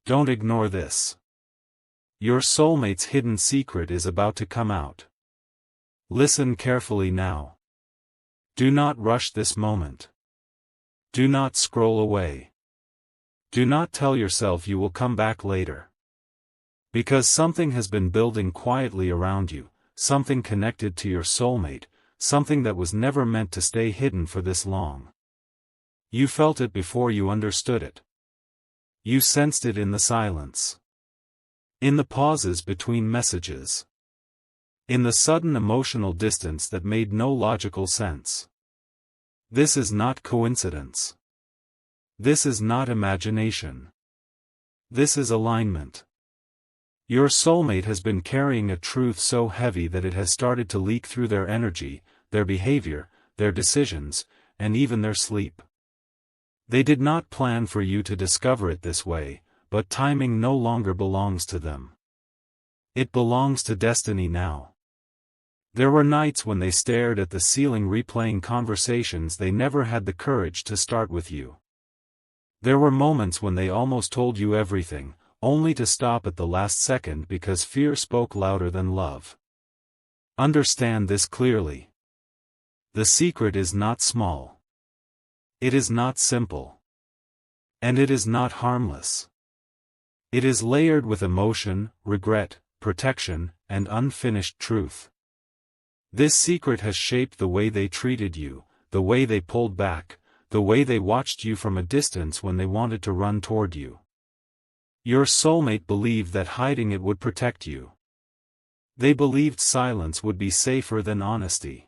Don't ignore this. Your soulmate's hidden secret is about to come out. Listen carefully now. Do not rush this moment. Do not scroll away. Do not tell yourself you will come back later. Because something has been building quietly around you, something connected to your soulmate, something that was never meant to stay hidden for this long. You felt it before you understood it. You sensed it in the silence. In the pauses between messages. In the sudden emotional distance that made no logical sense. This is not coincidence. This is not imagination. This is alignment. Your soulmate has been carrying a truth so heavy that it has started to leak through their energy, their behavior, their decisions, and even their sleep. They did not plan for you to discover it this way, but timing no longer belongs to them. It belongs to destiny now. There were nights when they stared at the ceiling replaying conversations they never had the courage to start with you. There were moments when they almost told you everything, only to stop at the last second because fear spoke louder than love. Understand this clearly. The secret is not small. It is not simple. And it is not harmless. It is layered with emotion, regret, protection, and unfinished truth. This secret has shaped the way they treated you, the way they pulled back, the way they watched you from a distance when they wanted to run toward you. Your soulmate believed that hiding it would protect you. They believed silence would be safer than honesty.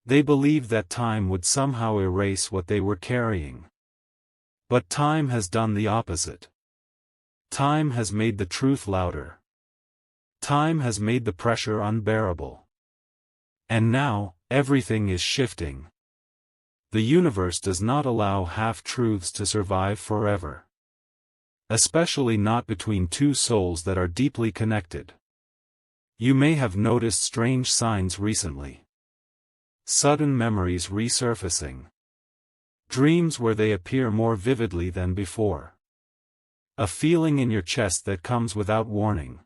They believed that time would somehow erase what they were carrying. But time has done the opposite. Time has made the truth louder. Time has made the pressure unbearable. And now, everything is shifting. The universe does not allow half-truths to survive forever. Especially not between two souls that are deeply connected. You may have noticed strange signs recently. Sudden memories resurfacing. Dreams where they appear more vividly than before. A feeling in your chest that comes without warning.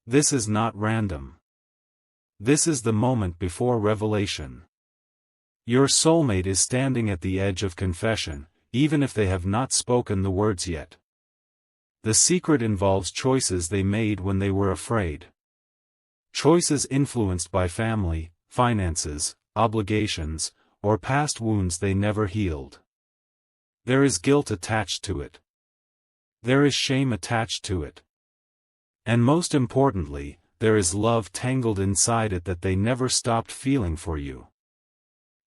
This is not random. This is the moment before revelation. Your soulmate is standing at the edge of confession, even if they have not spoken the words yet. The secret involves choices they made when they were afraid. Choices influenced by family, finances, obligations, or past wounds they never healed. There is guilt attached to it. There is shame attached to it. And most importantly, there is love tangled inside it that they never stopped feeling for you.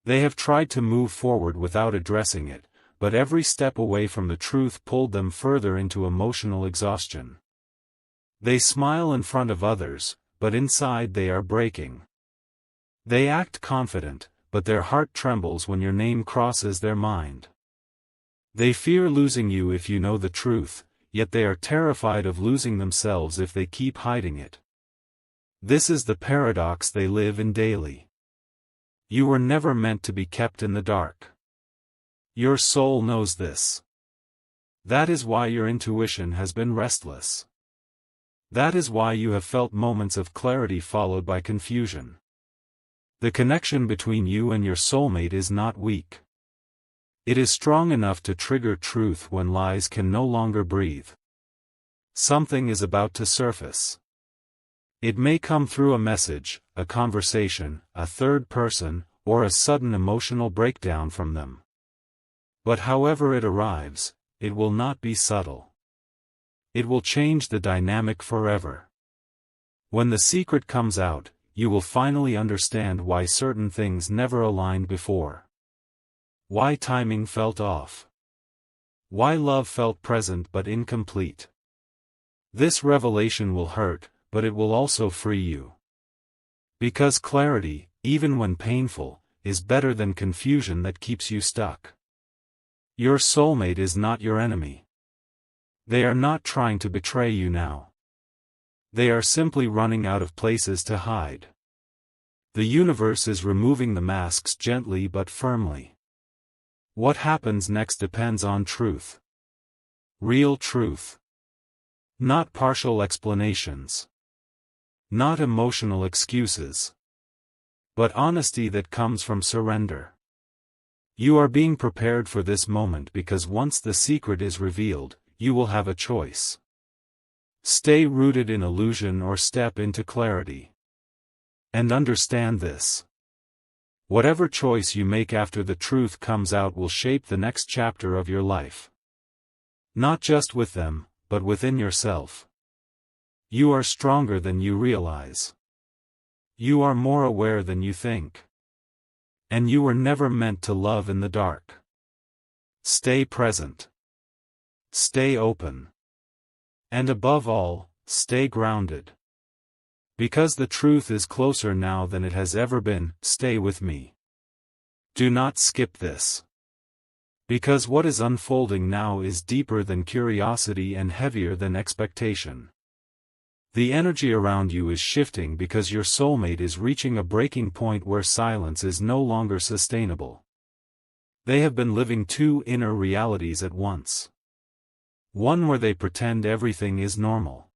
They have tried to move forward without addressing it, but every step away from the truth pulled them further into emotional exhaustion. They smile in front of others, but inside they are breaking. They act confident, but their heart trembles when your name crosses their mind. They fear losing you if you know the truth, yet they are terrified of losing themselves if they keep hiding it. This is the paradox they live in daily. You were never meant to be kept in the dark. Your soul knows this. That is why your intuition has been restless. That is why you have felt moments of clarity followed by confusion. The connection between you and your soulmate is not weak. It is strong enough to trigger truth when lies can no longer breathe. Something is about to surface. It may come through a message, a conversation, a third person, or a sudden emotional breakdown from them. But however it arrives, it will not be subtle. It will change the dynamic forever. When the secret comes out, you will finally understand why certain things never aligned before. Why timing felt off. Why love felt present but incomplete. This revelation will hurt, but it will also free you. Because clarity, even when painful, is better than confusion that keeps you stuck. Your soulmate is not your enemy. They are not trying to betray you now. They are simply running out of places to hide. The universe is removing the masks gently but firmly. What happens next depends on truth. Real truth. Not partial explanations. Not emotional excuses. But honesty that comes from surrender. You are being prepared for this moment because once the secret is revealed, you will have a choice. Stay rooted in illusion or step into clarity. And understand this. Whatever choice you make after the truth comes out will shape the next chapter of your life. Not just with them, but within yourself. You are stronger than you realize. You are more aware than you think. And you were never meant to love in the dark. Stay present. Stay open. And above all, stay grounded. Because the truth is closer now than it has ever been, stay with me. Do not skip this. Because what is unfolding now is deeper than curiosity and heavier than expectation. The energy around you is shifting because your soulmate is reaching a breaking point where silence is no longer sustainable. They have been living two inner realities at once. One where they pretend everything is normal.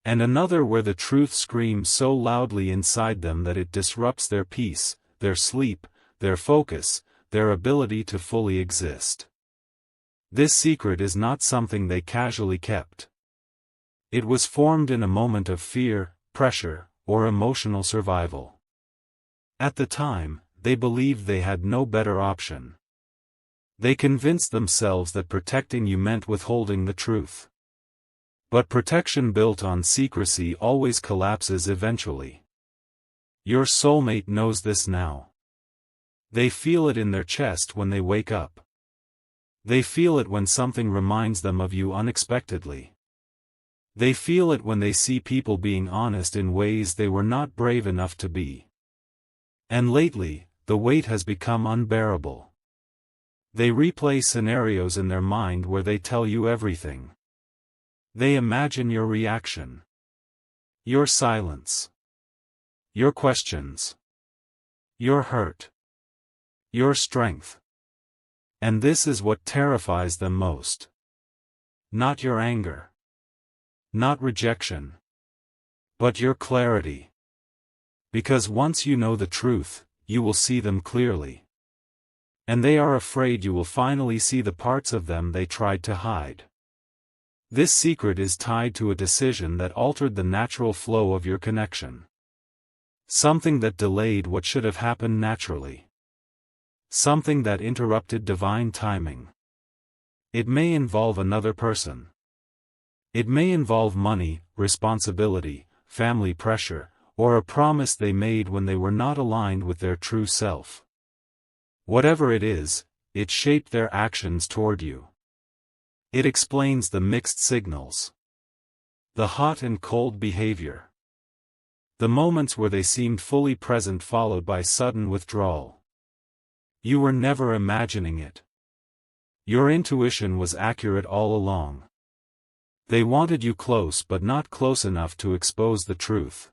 And another where the truth screams so loudly inside them that it disrupts their peace, their sleep, their focus, their ability to fully exist. This secret is not something they casually kept. It was formed in a moment of fear, pressure, or emotional survival. At the time, they believed they had no better option. They convinced themselves that protecting you meant withholding the truth. But protection built on secrecy always collapses eventually. Your soulmate knows this now. They feel it in their chest when they wake up. They feel it when something reminds them of you unexpectedly. They feel it when they see people being honest in ways they were not brave enough to be. And lately, the weight has become unbearable. They replay scenarios in their mind where they tell you everything. They imagine your reaction. Your silence. Your questions. Your hurt. Your strength. And this is what terrifies them most. Not your anger. Not rejection. But your clarity. Because once you know the truth, you will see them clearly. And they are afraid you will finally see the parts of them they tried to hide. This secret is tied to a decision that altered the natural flow of your connection. Something that delayed what should have happened naturally. Something that interrupted divine timing. It may involve another person. It may involve money, responsibility, family pressure, or a promise they made when they were not aligned with their true self. Whatever it is, it shaped their actions toward you. It explains the mixed signals. The hot and cold behavior. The moments where they seemed fully present followed by sudden withdrawal. You were never imagining it. Your intuition was accurate all along. They wanted you close but not close enough to expose the truth.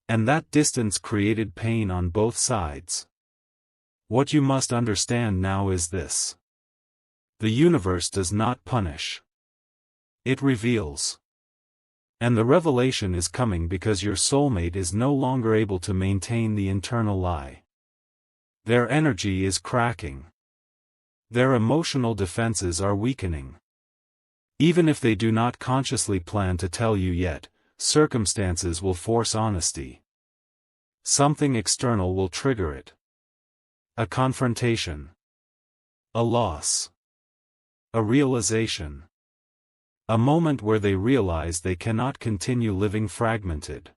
And that distance created pain on both sides. What you must understand now is this. The universe does not punish. It reveals. And the revelation is coming because your soulmate is no longer able to maintain the internal lie. Their energy is cracking. Their emotional defenses are weakening. Even if they do not consciously plan to tell you yet, circumstances will force honesty. Something external will trigger it. A confrontation. A loss. A realization. A moment where they realize they cannot continue living fragmented.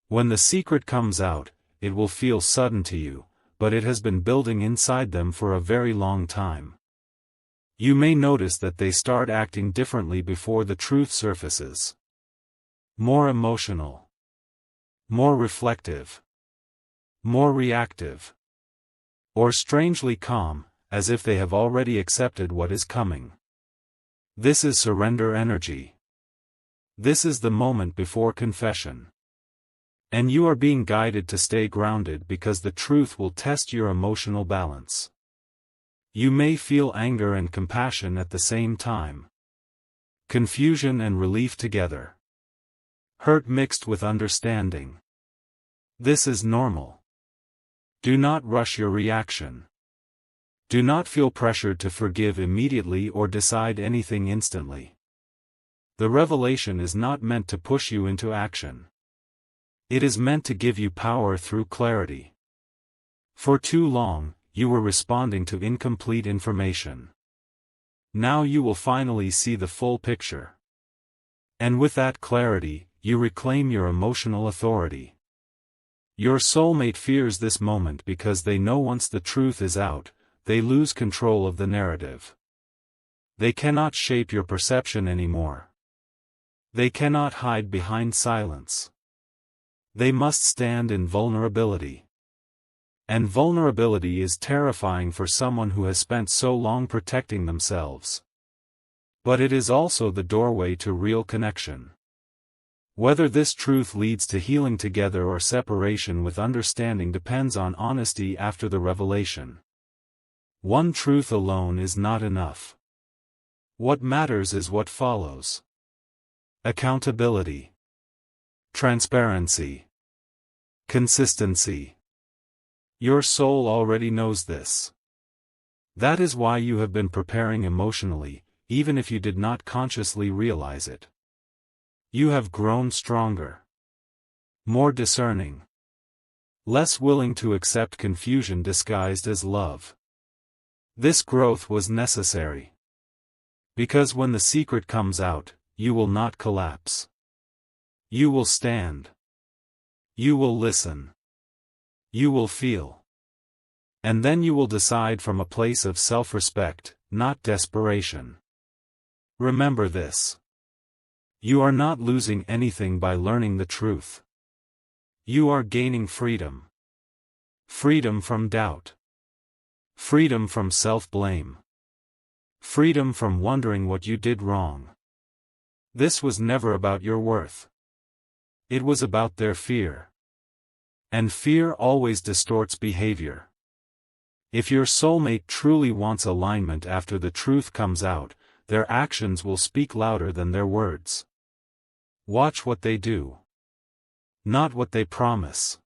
When the secret comes out, it will feel sudden to you, but it has been building inside them for a very long time. You may notice that they start acting differently before the truth surfaces. More emotional. More reflective. More reactive. Or strangely calm, as if they have already accepted what is coming. This is surrender energy. This is the moment before confession. And you are being guided to stay grounded because the truth will test your emotional balance. You may feel anger and compassion at the same time. Confusion and relief together. Hurt mixed with understanding. This is normal. Do not rush your reaction. Do not feel pressured to forgive immediately or decide anything instantly. The revelation is not meant to push you into action. It is meant to give you power through clarity. For too long, you were responding to incomplete information. Now you will finally see the full picture. And with that clarity, you reclaim your emotional authority. Your soulmate fears this moment because they know once the truth is out, they lose control of the narrative. They cannot shape your perception anymore. They cannot hide behind silence. They must stand in vulnerability. And vulnerability is terrifying for someone who has spent so long protecting themselves. But it is also the doorway to real connection. Whether this truth leads to healing together or separation with understanding depends on honesty after the revelation. One truth alone is not enough. What matters is what follows. Accountability. Transparency. Consistency. Your soul already knows this. That is why you have been preparing emotionally, even if you did not consciously realize it. You have grown stronger. More discerning. Less willing to accept confusion disguised as love. This growth was necessary. Because when the secret comes out, you will not collapse. You will stand. You will listen. You will feel. And then you will decide from a place of self-respect, not desperation. Remember this. You are not losing anything by learning the truth. You are gaining freedom. Freedom from doubt. Freedom from self-blame. Freedom from wondering what you did wrong. This was never about your worth. It was about their fear. And fear always distorts behavior. If your soulmate truly wants alignment after the truth comes out, their actions will speak louder than their words. Watch what they do. Not what they promise.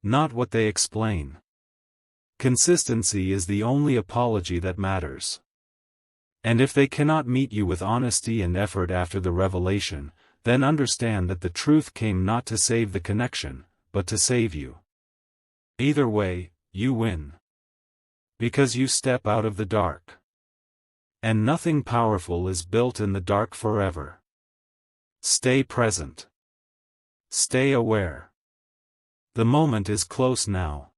Not what they explain. Consistency is the only apology that matters. And if they cannot meet you with honesty and effort after the revelation, then understand that the truth came not to save the connection, but to save you. Either way, you win. Because you step out of the dark. And nothing powerful is built in the dark forever. Stay present. Stay aware. The moment is close now.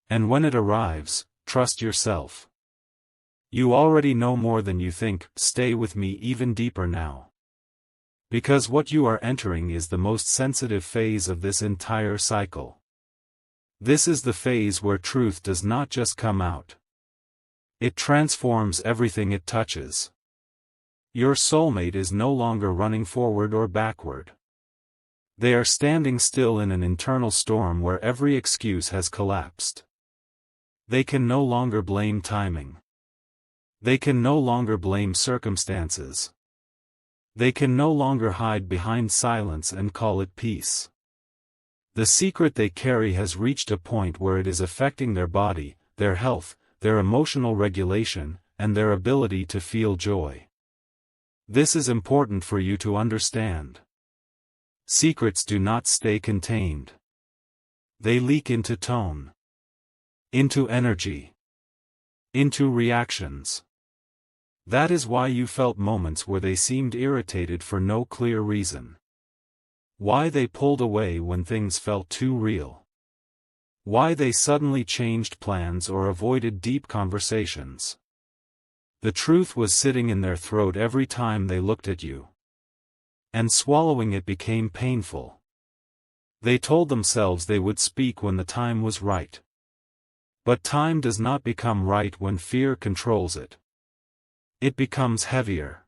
And when it arrives, trust yourself. You already know more than you think. Stay with me even deeper now. Because what you are entering is the most sensitive phase of this entire cycle. This is the phase where truth does not just come out. It transforms everything it touches. Your soulmate is no longer running forward or backward. They are standing still in an internal storm where every excuse has collapsed. They can no longer blame timing. They can no longer blame circumstances. They can no longer hide behind silence and call it peace. The secret they carry has reached a point where it is affecting their body, their health, their emotional regulation, and their ability to feel joy. This is important for you to understand. Secrets do not stay contained. They leak into tone. Into energy. Into reactions. That is why you felt moments where they seemed irritated for no clear reason. Why they pulled away when things felt too real. Why they suddenly changed plans or avoided deep conversations. The truth was sitting in their throat every time they looked at you. And swallowing it became painful. They told themselves they would speak when the time was right. But time does not become right when fear controls it. It becomes heavier.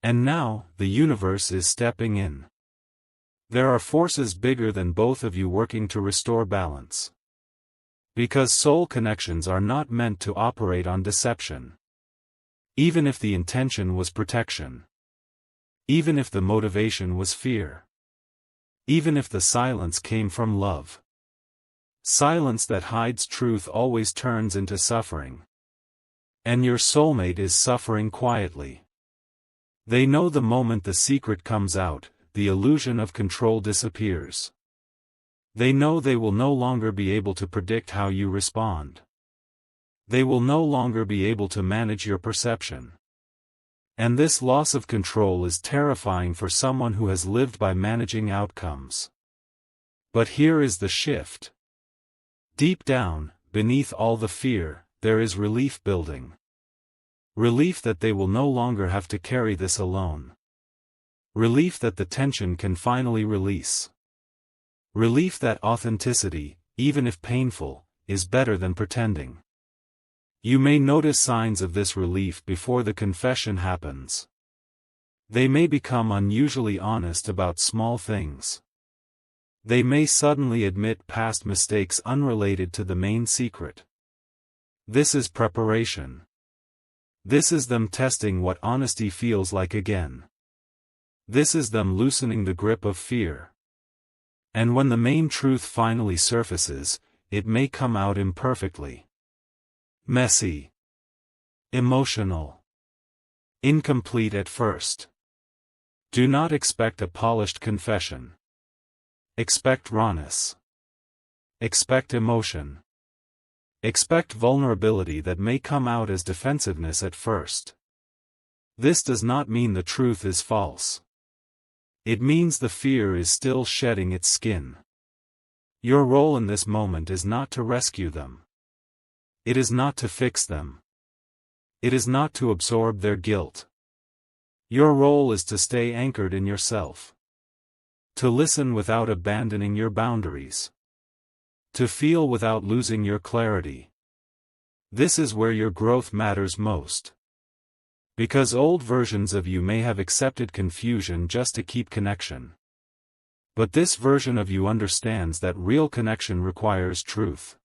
And now, the universe is stepping in. There are forces bigger than both of you working to restore balance. Because soul connections are not meant to operate on deception. Even if the intention was protection. Even if the motivation was fear. Even if the silence came from love. Silence that hides truth always turns into suffering. And your soulmate is suffering quietly. They know the moment the secret comes out, the illusion of control disappears. They know they will no longer be able to predict how you respond. They will no longer be able to manage your perception. And this loss of control is terrifying for someone who has lived by managing outcomes. But here is the shift. Deep down, beneath all the fear, there is relief building. Relief that they will no longer have to carry this alone. Relief that the tension can finally release. Relief that authenticity, even if painful, is better than pretending. You may notice signs of this relief before the confession happens. They may become unusually honest about small things. They may suddenly admit past mistakes unrelated to the main secret. This is preparation. This is them testing what honesty feels like again. This is them loosening the grip of fear. And when the main truth finally surfaces, it may come out imperfectly. Messy. Emotional. Incomplete at first. Do not expect a polished confession. Expect rawness. Expect emotion. Expect vulnerability that may come out as defensiveness at first. This does not mean the truth is false. It means the fear is still shedding its skin. Your role in this moment is not to rescue them. It is not to fix them. It is not to absorb their guilt. Your role is to stay anchored in yourself. To listen without abandoning your boundaries. To feel without losing your clarity. This is where your growth matters most. Because old versions of you may have accepted confusion just to keep connection. But this version of you understands that real connection requires truth.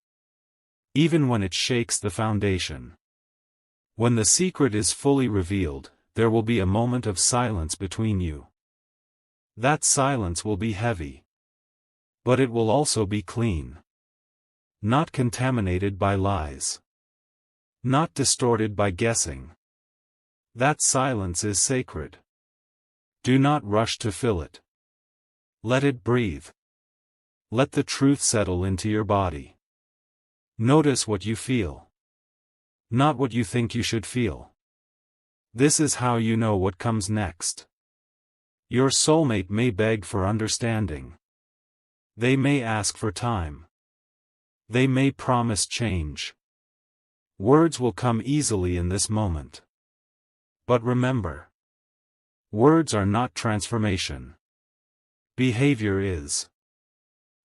Even when it shakes the foundation. When the secret is fully revealed, there will be a moment of silence between you. That silence will be heavy. But it will also be clean. Not contaminated by lies. Not distorted by guessing. That silence is sacred. Do not rush to fill it. Let it breathe. Let the truth settle into your body. Notice what you feel. Not what you think you should feel. This is how you know what comes next. Your soulmate may beg for understanding. They may ask for time. They may promise change. Words will come easily in this moment. But remember, words are not transformation. Behavior is.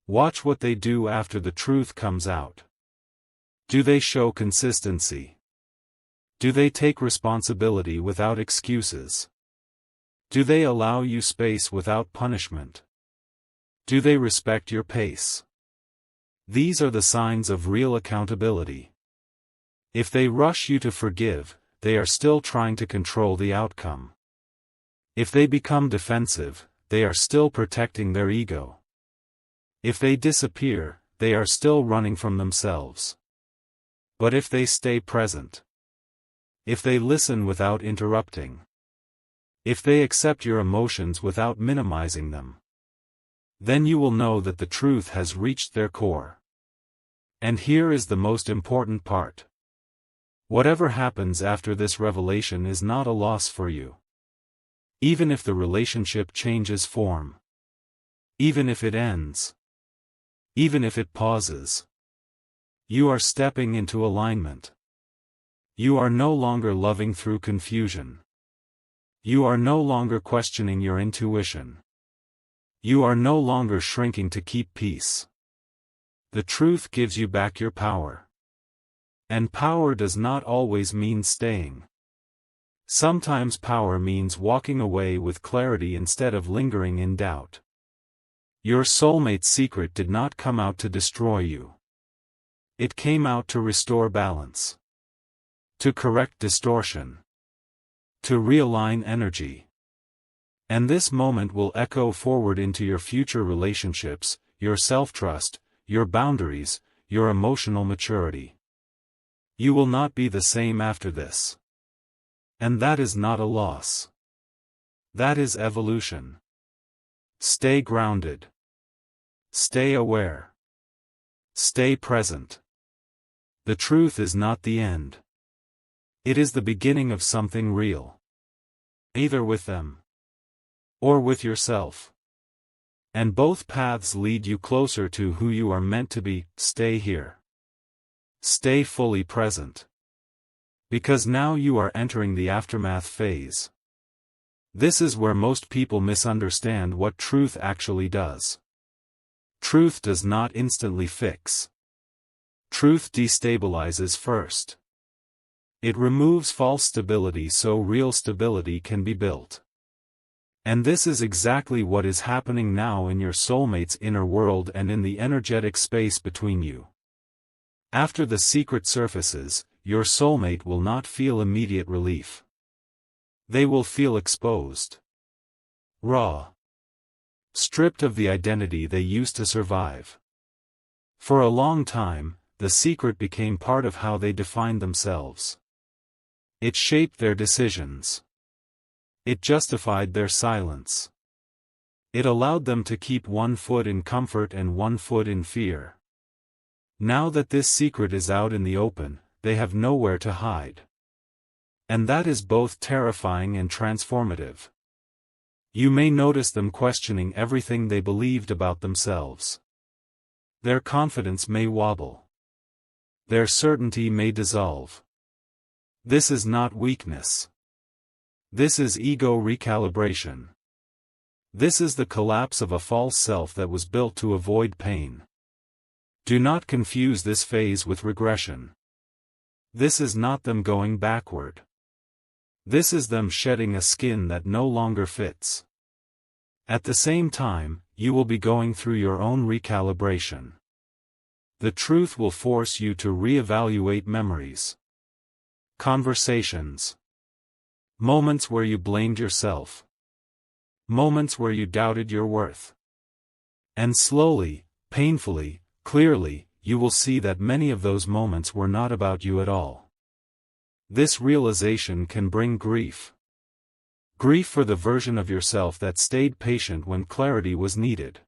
Watch what they do after the truth comes out. Do they show consistency? Do they take responsibility without excuses? Do they allow you space without punishment? Do they respect your pace? These are the signs of real accountability. If they rush you to forgive, they are still trying to control the outcome. If they become defensive, they are still protecting their ego. If they disappear, they are still running from themselves. But if they stay present, if they listen without interrupting, if they accept your emotions without minimizing them, then you will know that the truth has reached their core. And here is the most important part. Whatever happens after this revelation is not a loss for you. Even if the relationship changes form. Even if it ends. Even if it pauses. You are stepping into alignment. You are no longer loving through confusion. You are no longer questioning your intuition. You are no longer shrinking to keep peace. The truth gives you back your power. And power does not always mean staying. Sometimes power means walking away with clarity instead of lingering in doubt. Your soulmate's secret did not come out to destroy you. It came out to restore balance. To correct distortion. to realign energy. And this moment will echo forward into your future relationships, your self-trust, your boundaries, your emotional maturity. You will not be the same after this. And that is not a loss. That is evolution. Stay grounded. Stay aware. Stay present. The truth is not the end. It is the beginning of something real. Either with them, or with yourself. And both paths lead you closer to who you are meant to be. Stay here. Stay fully present. Because now you are entering the aftermath phase. This is where most people misunderstand what truth actually does. Truth does not instantly fix. Truth destabilizes first. It removes false stability so real stability can be built. And this is exactly what is happening now in your soulmate's inner world and in the energetic space between you. After the secret surfaces, your soulmate will not feel immediate relief. They will feel exposed. Raw. Stripped of the identity they used to survive. For a long time, the secret became part of how they defined themselves. It shaped their decisions. It justified their silence. It allowed them to keep one foot in comfort and one foot in fear. Now that this secret is out in the open, they have nowhere to hide. And that is both terrifying and transformative. You may notice them questioning everything they believed about themselves. Their confidence may wobble. Their certainty may dissolve. This is not weakness. This is ego recalibration. This is the collapse of a false self that was built to avoid pain. Do not confuse this phase with regression. This is not them going backward. This is them shedding a skin that no longer fits. At the same time, you will be going through your own recalibration. The truth will force you to reevaluate memories. Conversations. Moments where you blamed yourself. Moments where you doubted your worth. And slowly, painfully, clearly, you will see that many of those moments were not about you at all. This realization can bring grief. Grief for the version of yourself that stayed patient when clarity was needed.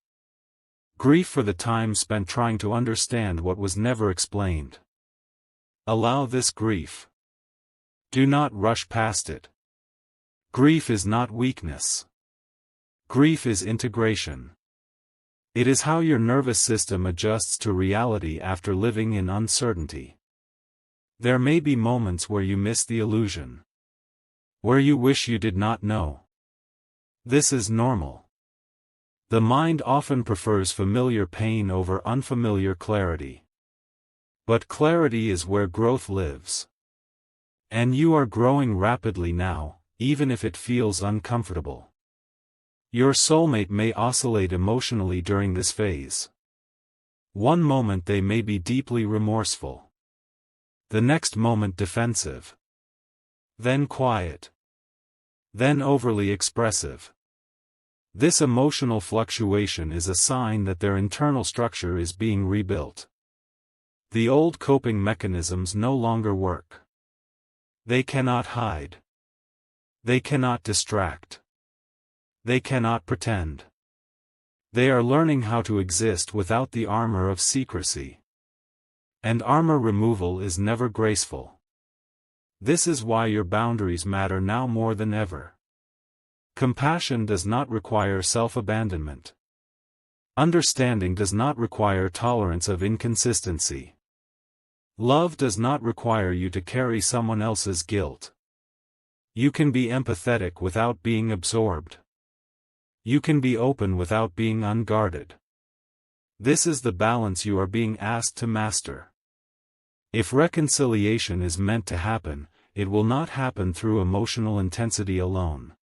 Grief for the time spent trying to understand what was never explained. Allow this grief. Do not rush past it. Grief is not weakness. Grief is integration. It is how your nervous system adjusts to reality after living in uncertainty. There may be moments where you miss the illusion. Where you wish you did not know. This is normal. The mind often prefers familiar pain over unfamiliar clarity. But clarity is where growth lives. And you are growing rapidly now, even if it feels uncomfortable. Your soulmate may oscillate emotionally during this phase. One moment they may be deeply remorseful. The next moment defensive. Then quiet. Then overly expressive. This emotional fluctuation is a sign that their internal structure is being rebuilt. The old coping mechanisms no longer work. They cannot hide. They cannot distract. They cannot pretend. They are learning how to exist without the armor of secrecy. And armor removal is never graceful. This is why your boundaries matter now more than ever. Compassion does not require self-abandonment. Understanding does not require tolerance of inconsistency. Love does not require you to carry someone else's guilt. You can be empathetic without being absorbed. You can be open without being unguarded. This is the balance you are being asked to master. If reconciliation is meant to happen, it will not happen through emotional intensity alone.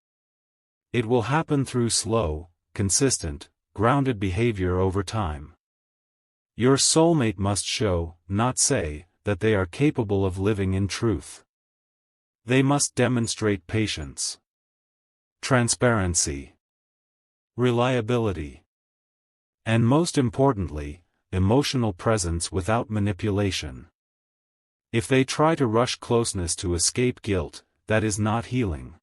It will happen through slow, consistent, grounded behavior over time. Your soulmate must show, not say, that they are capable of living in truth. They must demonstrate patience, transparency, reliability, and most importantly, emotional presence without manipulation. If they try to rush closeness to escape guilt, that is not healing.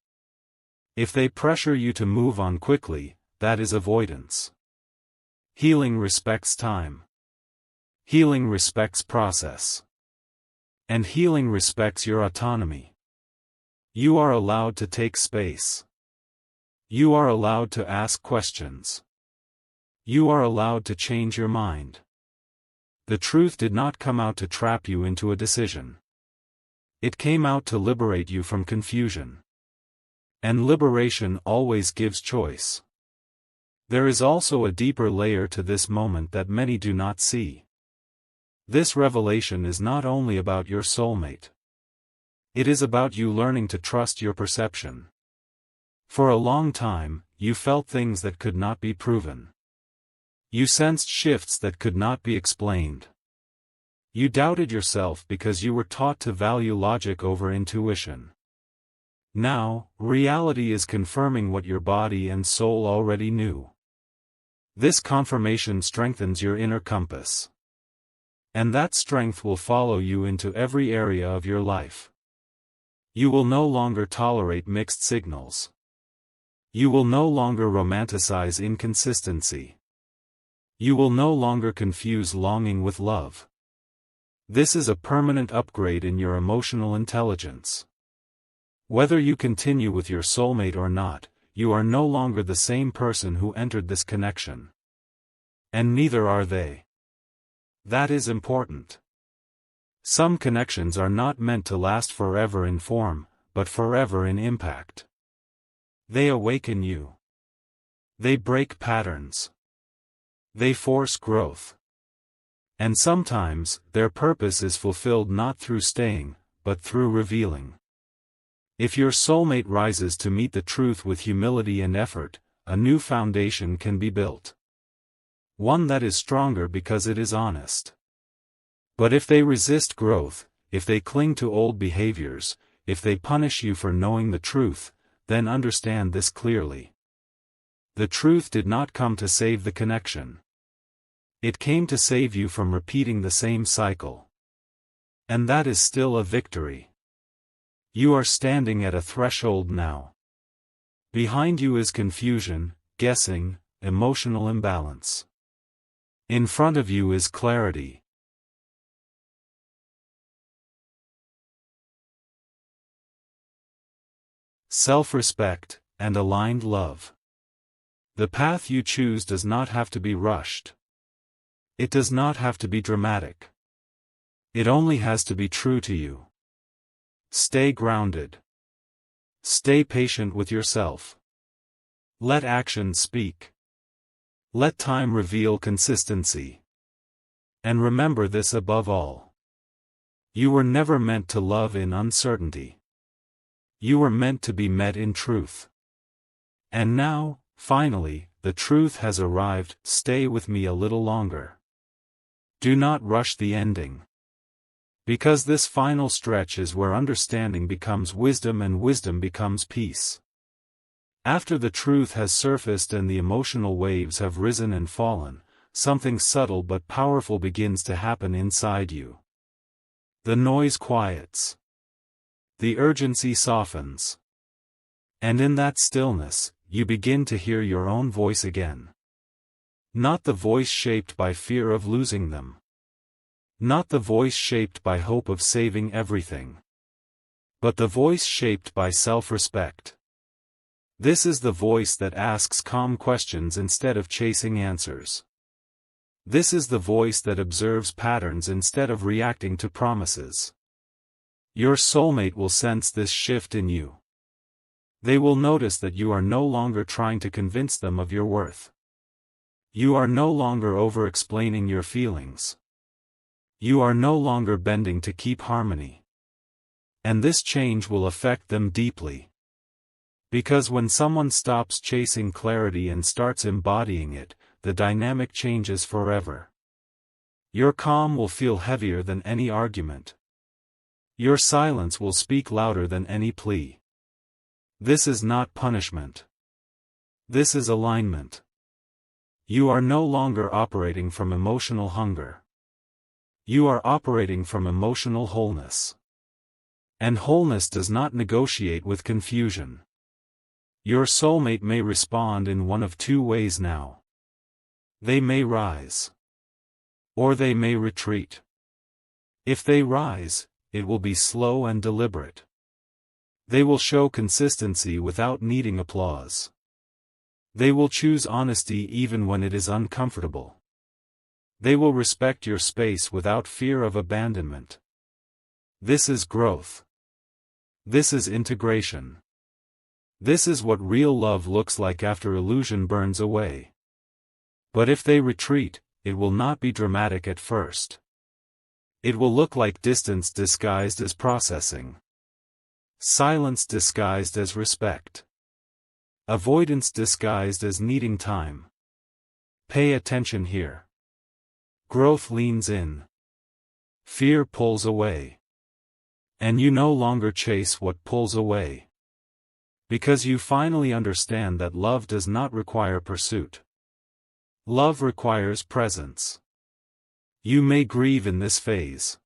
If they pressure you to move on quickly, that is avoidance. Healing respects time. Healing respects process. And healing respects your autonomy. You are allowed to take space. You are allowed to ask questions. You are allowed to change your mind. The truth did not come out to trap you into a decision. It came out to liberate you from confusion. And liberation always gives choice. There is also a deeper layer to this moment that many do not see. This revelation is not only about your soulmate. It is about you learning to trust your perception. For a long time, you felt things that could not be proven. You sensed shifts that could not be explained. You doubted yourself because you were taught to value logic over intuition. Now, reality is confirming what your body and soul already knew. This confirmation strengthens your inner compass. And that strength will follow you into every area of your life. You will no longer tolerate mixed signals. You will no longer romanticize inconsistency. You will no longer confuse longing with love. This is a permanent upgrade in your emotional intelligence. Whether you continue with your soulmate or not, you are no longer the same person who entered this connection. And neither are they. That is important. Some connections are not meant to last forever in form, but forever in impact. They awaken you. They break patterns. They force growth. And sometimes, their purpose is fulfilled not through staying, but through revealing. If your soulmate rises to meet the truth with humility and effort, a new foundation can be built. One that is stronger because it is honest. But if they resist growth, if they cling to old behaviors, if they punish you for knowing the truth, then understand this clearly. The truth did not come to save the connection. It came to save you from repeating the same cycle. And that is still a victory. You are standing at a threshold now. Behind you is confusion, guessing, emotional imbalance. In front of you is clarity. Self-respect, and aligned love. The path you choose does not have to be rushed. It does not have to be dramatic. It only has to be true to you. Stay grounded. Stay patient with yourself. Let action speak. Let time reveal consistency. And remember this above all. You were never meant to love in uncertainty. You were meant to be met in truth. And now, finally, the truth has arrived. Stay with me a little longer. Do not rush the ending. Because this final stretch is where understanding becomes wisdom and wisdom becomes peace. After the truth has surfaced and the emotional waves have risen and fallen, something subtle but powerful begins to happen inside you. The noise quiets. The urgency softens. And in that stillness, you begin to hear your own voice again. Not the voice shaped by fear of losing them. Not the voice shaped by hope of saving everything. But the voice shaped by self-respect. This is the voice that asks calm questions instead of chasing answers. This is the voice that observes patterns instead of reacting to promises. Your soulmate will sense this shift in you. They will notice that you are no longer trying to convince them of your worth. You are no longer over-explaining your feelings. You are no longer bending to keep harmony. And this change will affect them deeply. Because when someone stops chasing clarity and starts embodying it, the dynamic changes forever. Your calm will feel heavier than any argument. Your silence will speak louder than any plea. This is not punishment. This is alignment. You are no longer operating from emotional hunger. You are operating from emotional wholeness. And wholeness does not negotiate with confusion. Your soulmate may respond in one of two ways now. They may rise. Or they may retreat. If they rise, it will be slow and deliberate. They will show consistency without needing applause. They will choose honesty even when it is uncomfortable. They will respect your space without fear of abandonment. This is growth. This is integration. This is what real love looks like after illusion burns away. But if they retreat, it will not be dramatic at first. It will look like distance disguised as processing. Silence disguised as respect. Avoidance disguised as needing time. Pay attention here. Growth leans in. Fear pulls away. And you no longer chase what pulls away. Because you finally understand that love does not require pursuit. Love requires presence. You may grieve in this phase.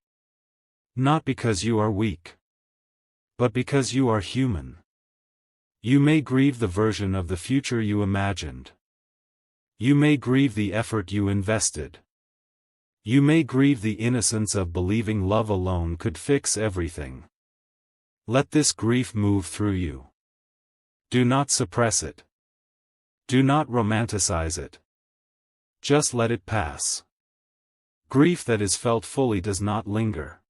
Not because you are weak. But because you are human. You may grieve the version of the future you imagined. You may grieve the effort you invested. You may grieve the innocence of believing love alone could fix everything. Let this grief move through you. Do not suppress it. Do not romanticize it. Just let it pass. Grief that is felt fully does not linger.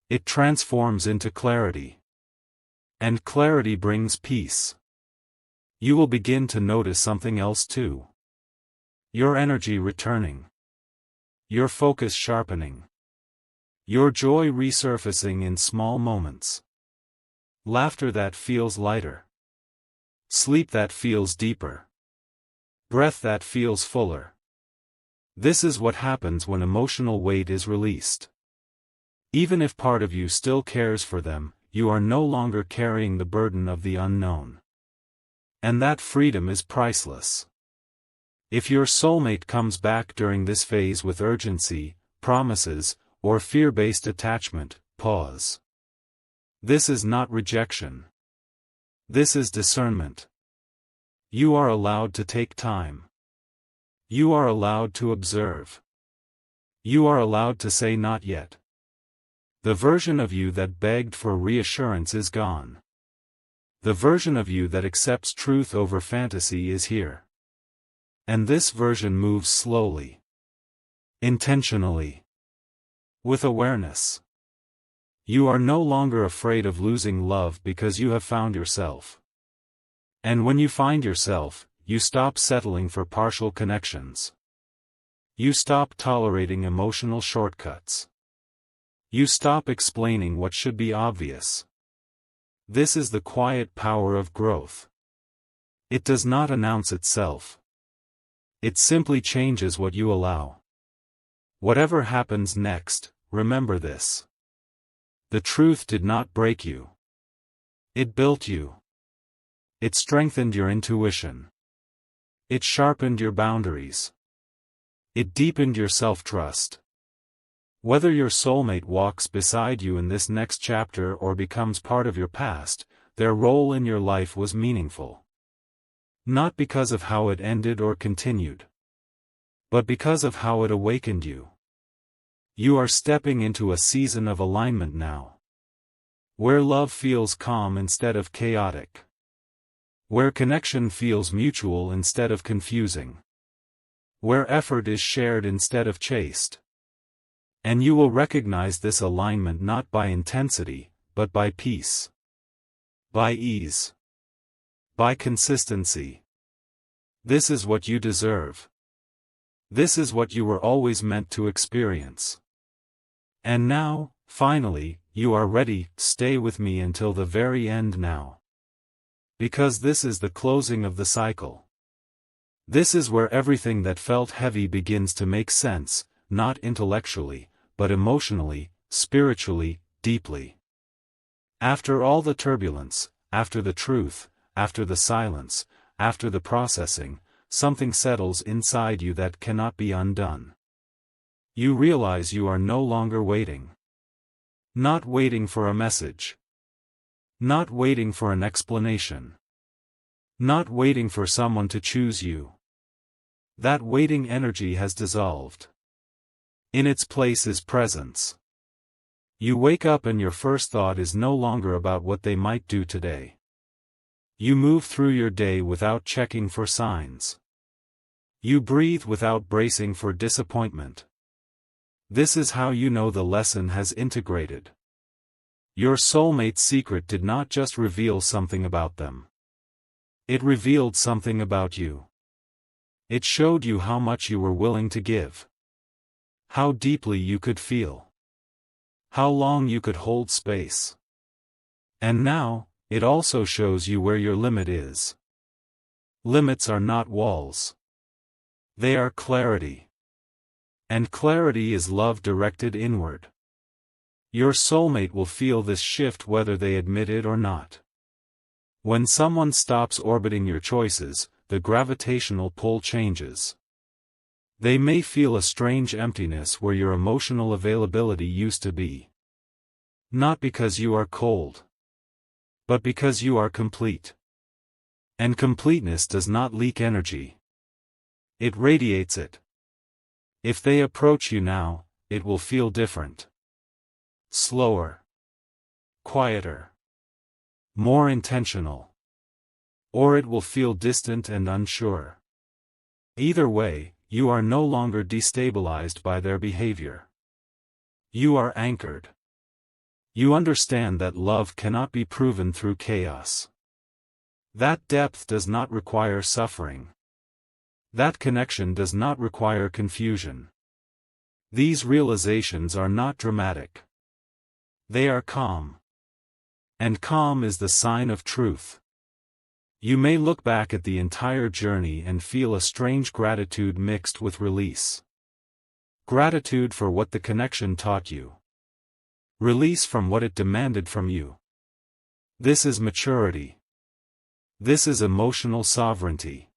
It transforms into clarity. And clarity brings peace. You will begin to notice something else too. Your energy returning. Your focus sharpening. Your joy resurfacing in small moments. Laughter that feels lighter. Sleep that feels deeper. Breath that feels fuller. This is what happens when emotional weight is released. Even if part of you still cares for them, you are no longer carrying the burden of the unknown. And that freedom is priceless. If your soulmate comes back during this phase with urgency, promises, or fear-based attachment, pause. This is not rejection. This is discernment. You are allowed to take time. You are allowed to observe. You are allowed to say not yet. The version of you that begged for reassurance is gone. The version of you that accepts truth over fantasy is here. And this version moves slowly. Intentionally. With awareness. You are no longer afraid of losing love because you have found yourself. And when you find yourself, you stop settling for partial connections. You stop tolerating emotional shortcuts. You stop explaining what should be obvious. This is the quiet power of growth. It does not announce itself. It simply changes what you allow. Whatever happens next, remember this. The truth did not break you. It built you. It strengthened your intuition. It sharpened your boundaries. It deepened your self-trust. Whether your soulmate walks beside you in this next chapter or becomes part of your past, their role in your life was meaningful. Not because of how it ended or continued, but because of how it awakened you. You are stepping into a season of alignment now. Where love feels calm instead of chaotic. Where connection feels mutual instead of confusing. Where effort is shared instead of chased. And you will recognize this alignment not by intensity, but by peace. By ease. By consistency. This is what you deserve. This is what you were always meant to experience. And now, finally, you are ready. Stay with me until the very end now. Because this is the closing of the cycle. This is where everything that felt heavy begins to make sense, not intellectually, but emotionally, spiritually, deeply. After all the turbulence, after the truth, after the silence, after the processing, something settles inside you that cannot be undone. You realize you are no longer waiting. Not waiting for a message. Not waiting for an explanation. Not waiting for someone to choose you. That waiting energy has dissolved. In its place is presence. You wake up and your first thought is no longer about what they might do today. You move through your day without checking for signs. You breathe without bracing for disappointment. This is how you know the lesson has integrated. Your soulmate's secret did not just reveal something about them. It revealed something about you. It showed you how much you were willing to give. How deeply you could feel. How long you could hold space. And now, it also shows you where your limit is. Limits are not walls. They are clarity. And clarity is love directed inward. Your soulmate will feel this shift whether they admit it or not. When someone stops orbiting your choices, the gravitational pull changes. They may feel a strange emptiness where your emotional availability used to be. Not because you are cold, but because you are complete. And completeness does not leak energy. It radiates it. If they approach you now, it will feel different. Slower. Quieter. More intentional. Or it will feel distant and unsure. Either way, you are no longer destabilized by their behavior. You are anchored. You understand that love cannot be proven through chaos. That depth does not require suffering. That connection does not require confusion. These realizations are not dramatic. They are calm. And calm is the sign of truth. You may look back at the entire journey and feel a strange gratitude mixed with release. Gratitude for what the connection taught you. Release from what it demanded from you. This is maturity. This is emotional sovereignty.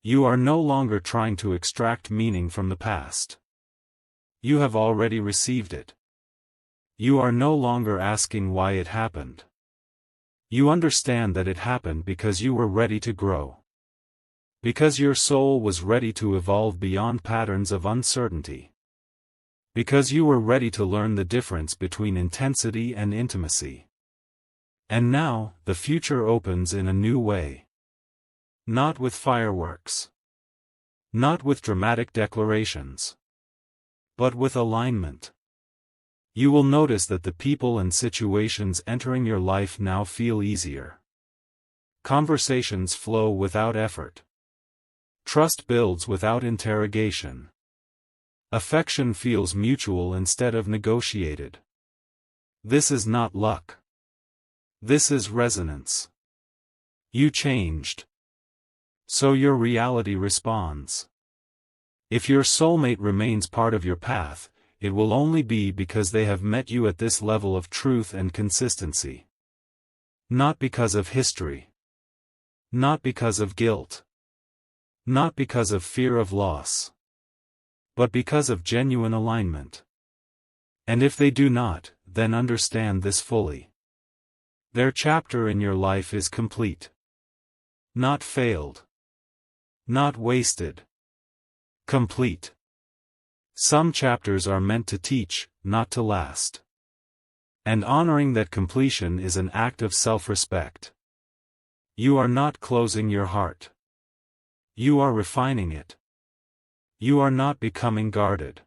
You are no longer trying to extract meaning from the past. You have already received it. You are no longer asking why it happened. You understand that it happened because you were ready to grow. Because your soul was ready to evolve beyond patterns of uncertainty. Because you were ready to learn the difference between intensity and intimacy. And now, the future opens in a new way. Not with fireworks. Not with dramatic declarations. But with alignment. You will notice that the people and situations entering your life now feel easier. Conversations flow without effort. Trust builds without interrogation. Affection feels mutual instead of negotiated. This is not luck. This is resonance. You changed. So your reality responds. If your soulmate remains part of your path, it will only be because they have met you at this level of truth and consistency. Not because of history. Not because of guilt. Not because of fear of loss. But because of genuine alignment. And if they do not, then understand this fully. Their chapter in your life is complete. Not failed. Not wasted. Complete. Some chapters are meant to teach, not to last. And honoring that completion is an act of self-respect. You are not closing your heart. You are refining it. You are not becoming guarded.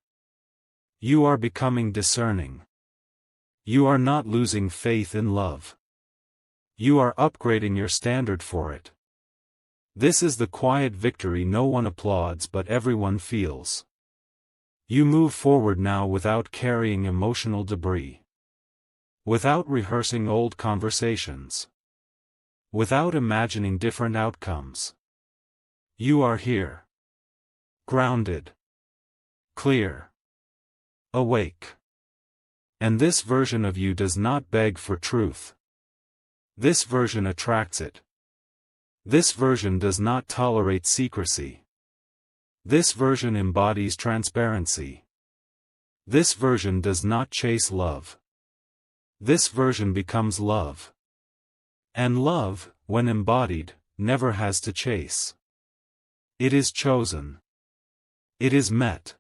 You are becoming discerning. You are not losing faith in love. You are upgrading your standard for it. This is the quiet victory no one applauds but everyone feels. You move forward now without carrying emotional debris. Without rehearsing old conversations. Without imagining different outcomes. You are here. Grounded. Clear. Awake. And this version of you does not beg for truth. This version attracts it. This version does not tolerate secrecy. This version embodies transparency. This version does not chase love. This version becomes love. And love, when embodied, never has to chase. It is chosen. It is met.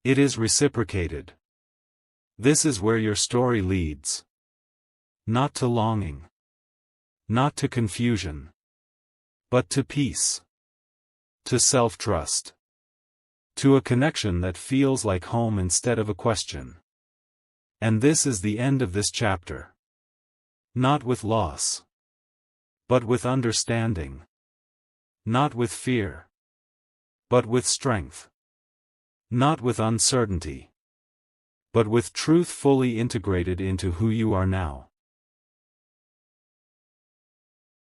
It is reciprocated. This is where your story leads. Not to longing. Not to confusion. But to peace. To self-trust. To a connection that feels like home instead of a question. And this is the end of this chapter. Not with loss. But with understanding. Not with fear. But with strength. Not with uncertainty. But with truth fully integrated into who you are now.